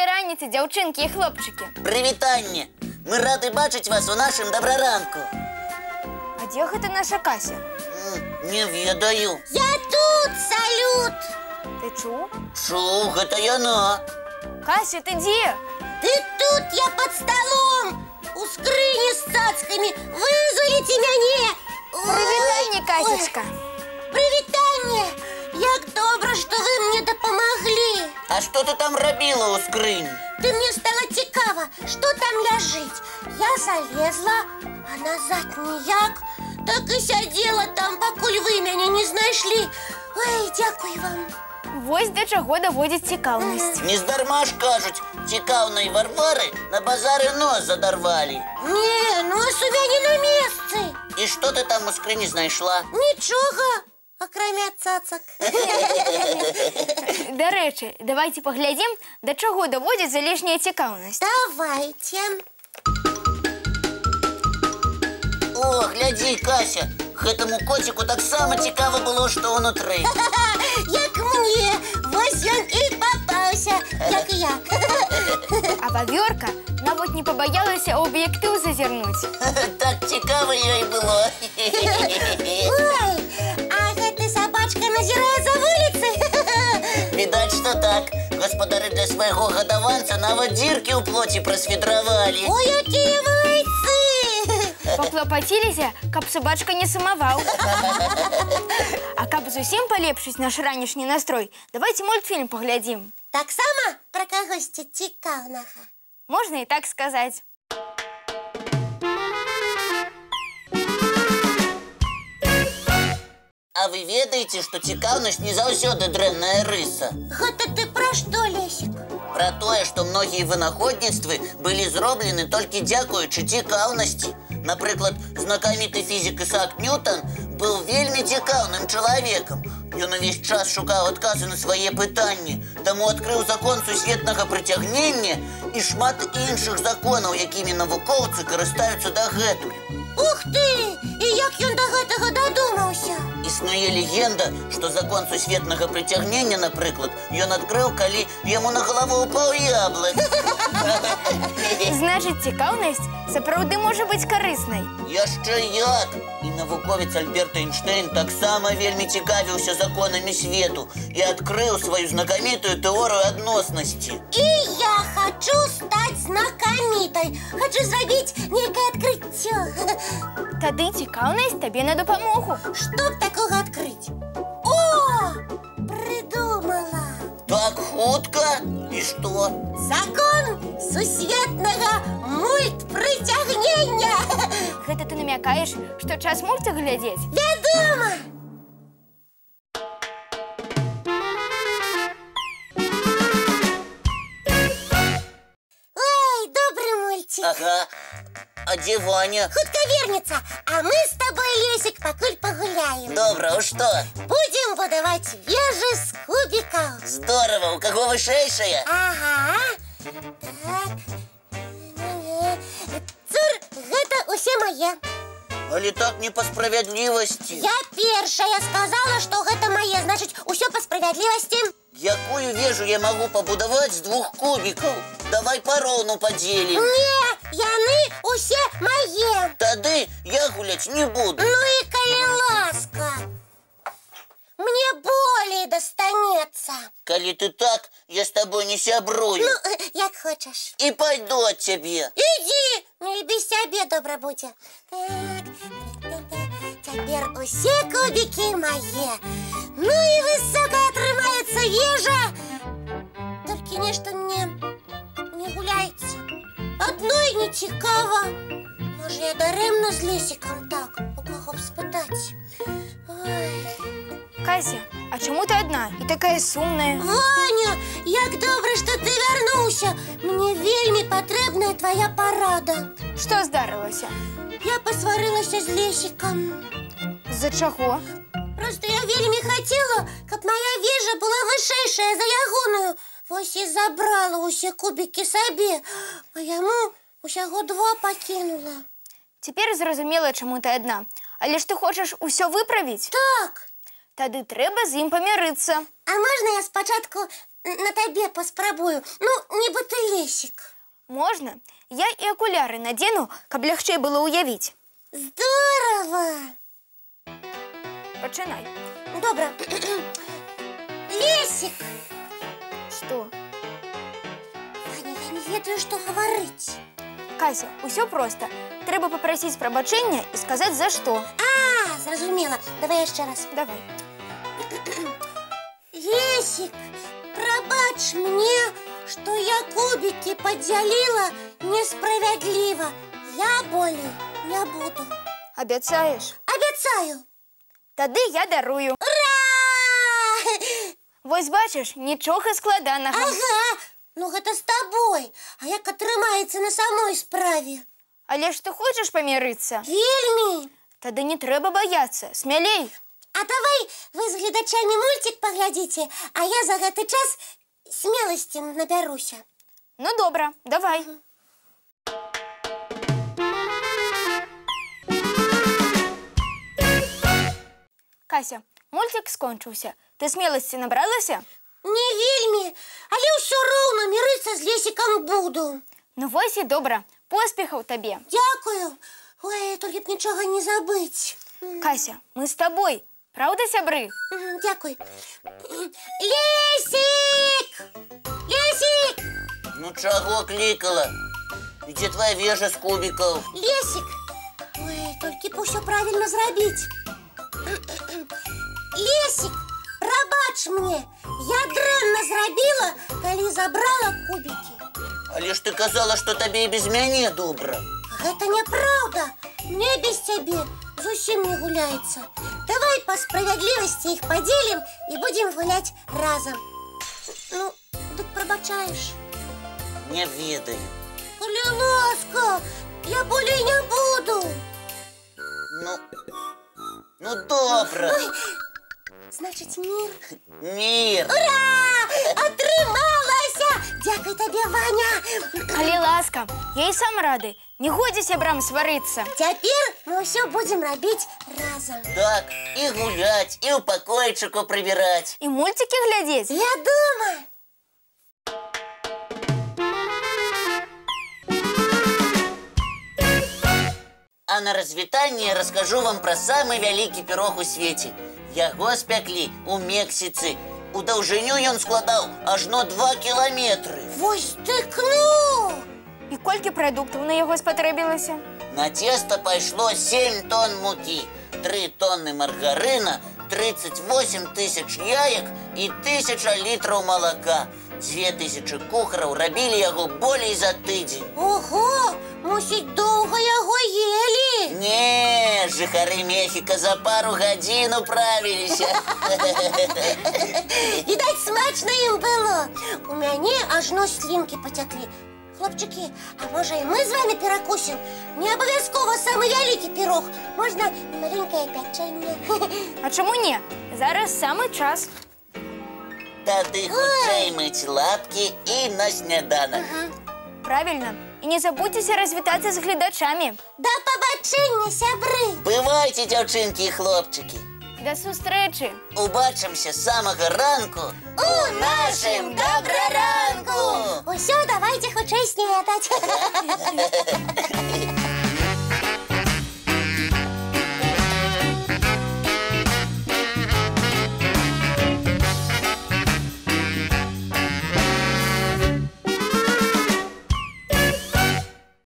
Доброй раніцы, дзяўчынкі і хлопчыкі. Прывітанне! Мы рады бачыць вас у нашым дабраранку. А дзе гэта наша Кася? Не ведаю. Я тут, салют! Ты чуў? Чуў, гэта яна. Кася, ты дзе? Ты тут, я под столом! У скрыні з цацкамі! Вызовіце мяне! Прывітанне, Касечка! Прывітанне! Як добра, што вы мне дапамаглі! А што ты там рабіла ў скрыні? Ты мне стала цікава, што там ляжыць. Я залезла, а назад ніяк. Так і сядзела там, пакуль вы мяне не знайшлі. Ой, дзякуй вам. Вось да чаго даводзіць цікаўнасць. Нездарма ж кажуць, цікаўнай Варвары на базары нос задарвалі. Не, нос у мяне на месцы. І што ты там у скрыні знайшла? Нічога, акрамя цацак. Дарэчы, давайце паглядзім, да чаго даводзіць залішняя цікаўнасць. Давайте. О, глядзі, Кася, гэтаму коціку таксама цікава было, што ўнутры. Як мне, вось ён і папаўся, як і я. А вавёрка нават не пабаялася ў аб'ектыў зазірнуць. Так цікава ёй было. Ой, а гэта сабачка назірае за вуліцы? Відаць, што так. Гаспадары для свайго гадаванца нават дзіркі ў плоці прасвідравалі. Ой, якія майцы! Паклапаціліся, каб сабачка не сумаваў. А каб зусім палепшыць наш ранішні настрой, давайце мультфільм паглядзім. Таксама пра кагосьці цікаўнага. Можна і так сказаць. А вы ведаеце, што цікаўнасць не заўсёды дрэнная рыса? Гэта ты пра што, Лесік? Пра тое, што многія вынаходніцтвы былі зроблены толькі дзякуючы цікаўнасці. Напрыклад, знакаміты фізік Ісаак Ньютон быў вельмі цікаўным чалавекам. Ён увесь час шукаў адказы на свае пытанні, таму адкрыў закон сусветнага прыцягнення і шмат іншых законаў, якімі навукоўцы карыстаюцца дагэтуль. Ух ты! І як ён да гэтага дадумаўся? Існуе легенда, што закон сусветнага прыцягнення, напрыклад, ён адкрыў, калі яму на галаву ўпаў яблык. Значыць, цікаўнасць сапраўды можа быць карыснай. Яшчэ як! І навуковец Альберт Эйнштэйн таксама вельмі цікавіўся законамі свету і адкрыў сваю знакамітую тэорыю адноснасці. І я хачу стаць знакамітай. Хачу зрабіць нейкае адкрыццё. Тады цікаўнасць табе на дапамогу. Што б такога адкрыць? О! Прыдумала! Так хутка? І што? Закон сусветнага мультпрыцягнення! Гэта ты намякаеш, што час мультик глядзець? Вядома! Ой, добры мультик! Ага. А дзе Ваня? Хутка вернецца, а мы з табой, Лесік, пакуль пагуляем. Добра, што? Будзем будаваць вежы з кубікаў. Здорава, у каго вышэйшая? Ага. Так. Цур, гэта усе мае. Але так не па справядлівасці. Я першая сказала, што гэта мае, значыць, усё па справядлівасці. Якую вежу я магу пабудаваць з 2 кубікаў? Давай пароўну падзелім. Не, яны усе мае. Тады я гуляць не буду. Ну і калі ласка. Мне болей дастанецца. Калі ты так, я з табой не сябрую. Ну, як хочаш. І пайду ад цябе. Ідзі, мне без цябе добра будзе. Так, цяпер усе кубікі мае. Ну і высока атрымаецца вежа. Толькі нешта мне не гуляецца. Адной не цікава. Можа, я дарэмна з Лесікам так, у каго б спытаць. Ой. Кася, а чаму ты адна і такая сумная? Ваня, як добра, што ты вярнуўся. Мне вельмі патрэбная твая парада. Што здарылася? Я пасварылася з Лесікам. З-за чаго? Просто я вельмі хацела, каб моя вежа была вышэйшая за ягоную. Вось і забрала ўсе кубікі сабе, а яму усяго 2 пакінула. Цяпер зразумела, чаму ты адна. Але ж ты хочаш усё выправіць? Так. Тады трэба з ім памірыцца. А можна я спачатку на табе паспрабую? Ну, нібыта лесік. Можна. Я і акуляры надзену, каб лягчэй было ўявіць. Здорово! Пачынай. Добра. Лесік! Што? Ваня, я не ведаю, што гаварыць. Кася, усё проста. Трэба папрасіць прабачэння і сказаць, за што. А, зразумела. Давай яшчэ раз. Давай. Лесік, прабач мне, што я кубікі падзяліла несправядліва. Я болей не буду. Абяцаеш? Абяцаю. Тады я дарую. Ура! Вось бачыш, нічога складанага. Ага, ну гэта з табой. А як атрымаецца на самой справе? Але ж ты хочаш памірыцца? Вельмі. Тады не трэба баяцца, смялей. А давай вы з гледачамі мульцік паглядзіце, а я за гэты час смеласці набяруся. Ну добра, давай. Кася, мультик скончыўся. Ты смеласці набралася? Не вельмі, але ўсё роўна мірыцца з лесікам буду. Ну вось і добра. Поспехаў табе. Дякую. Ой, толькі б нічога не забыць. Кася, мы з табой. Праўда, сябры? Дякуй. Лесік! Лесік! Ну чаго клікала? Дзе твоя вежа з кубікаў? Лесік! Ой, толькі б усё правільна зрабіць. Лесік, прабач мне, я дрэнна зрабіла, калі забрала кубікі. Але ж ты казала, што табе і без мяне добра. Гэта няправда. Мне без цябе зусім не гуляецца. Давай па справядлівасці іх падзелім і будзем гуляць разам. Ну, дык прабачаеш? Не ведаю. Калі ласка, я болей не буду. Ну добра. Ой, значыць, мір. Мір. Ура! Атрымалася! Дзякуй табе, Ваня! Калі ласка, я і сам рады. Не годзе сябрам сварыцца. Цяпер мы ўсё будзем рабіць разам. Так, і гуляць, і ў пакойчыку прыбіраць. І мультики глядзець. Вядома! А на развітанне раскажу вам пра самы вялікі пірог у свеце. Яго спяклі ў Мексіцы. У даўжыню ён складаў ажно 2 кіламетры. Вось дык ну! І колькі прадуктаў на яго спатрэбілася? На цеста пайшло 7 тонн мукі, 3 тонны маргарына, 38 тысяч яек і 1000 літраў малака. 2000 кухараў рабілі яго болей за тыдзень. Ого! Мусіць, доўга яго елі? Не, жыхары Мехіка за пару гадзін управіліся. Відаць, смачна ім было. У мяне ажно слінкі пацяклі. Хлопчыкі, а можа і мы з вами перакусім? Не абавязкова самы вялікі пірог. Можна і маленькае пячэнне. А чаму не? Зараз самы час. Тады хутчэй мыць лапкі і на сняданак. Правильно. І не забудзьцеся развітацца з гледачамі. Да пабачэння, сябры! Бывайце, дзяўчынкі і хлопчыкі. Да сустрэчы. Убачымся з самага ранку У нашым добраранку! Усё, давайте хутчэй снедаць.